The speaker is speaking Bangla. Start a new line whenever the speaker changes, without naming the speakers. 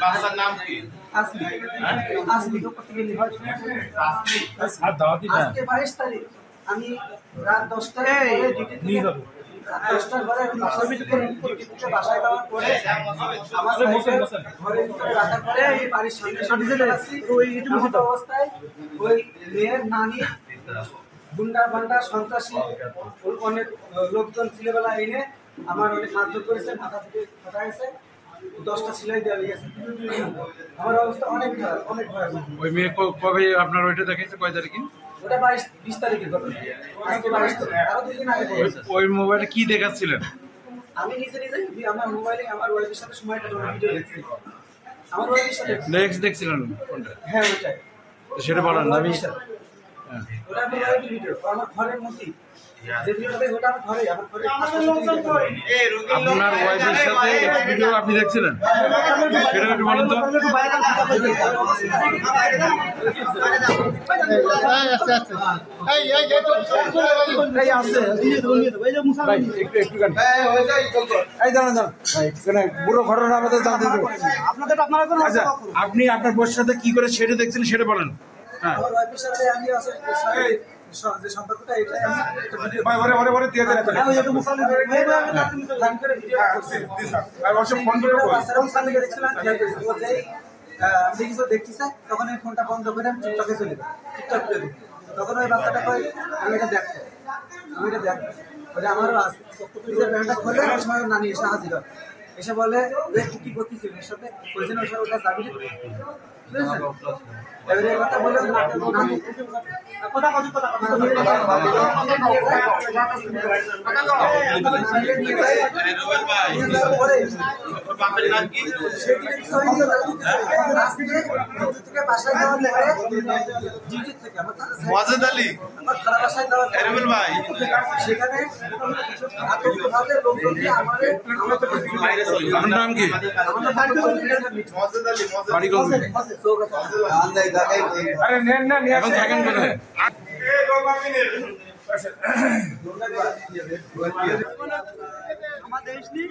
বাচ্চার নাম কি? আজকে 22 তারিখ আমি রাত 10টার পরে বাসায় যাওয়ার পরে আমার ঘরের ভিতরে রাখার পরে আমি বাড়ির সামনে অবস্থায় ওই মেয়ের নানি গুন্ডা বান্ডা সন্ত্রাসী অনেক লোকজন ছেলেবেলা এনে আমার অনেক মারধর করেছে, মাথা থেকে ফাটা গেছে, 10টা সেলাই দেওয়া গেছে। আমার অবস্থা অনেক খারাপ, অনেক ভয়াবহ।
ওই মেয়ে কবে আপনার ওইটা দেখেছে, কয় তারিখে?
ওটা 20 তারিখের ঘটনা। আজকে 22 তারিখ, আরো 2 দিন আগে করেছে।
ওই মোবাইলে কি দেখাচ্ছিলেন?
আমি নিজে আমার মোবাইলে আমার ওয়াইফের সাথে সময় কাটানোর ভিডিও দেখছি। আমার ওয়াইফের সাথে
লেক্স দেখছিলেন কোনটা?
হ্যাঁ ওটাই।
সেটা বলেন না। আমি
ওটা আমার ওয়াইফের ভিডিও, আমার ঘরের মধ্যে যে ভিডিওটা ওটা আমার ঘরে, আমার ঘরে
আপনার ওয়াইফের সাথে ভিডিও আপনি দেখছিলেন, সেটা একটু বলেন তো। পুরো ঘটনা আমাদের জানতে দেবো। আপনি আপনার বোনের সাথে কি করে সেটা দেখছিলেন সেটা বলেন। হ্যাঁ,
আমার ওয়াইফের সাথে আমি যে সম্পর্কটা এটা দেখতেছে, তখন আমি ফোনটা বন্ধ করে আমি টিকটকে চলে যাই, টিকটক করে দিই। তখন ওই বাচ্চাটা কয় আমি এটা দেখবো, ওটা আমারও আছে। ব্যান্ডটা খোলে ওই সময় নানি এসে হাজির হয়, এসে বলে কি করতেছিল এর সাথে, বলছেন ওই সময় ওটা চাবি কথা বলে
ওয়াজেদ আলী এরবেল ভাই
সেখানে
আপনার নাম কি? এখন থাকেন কোথায়?
আমার দেশ নেই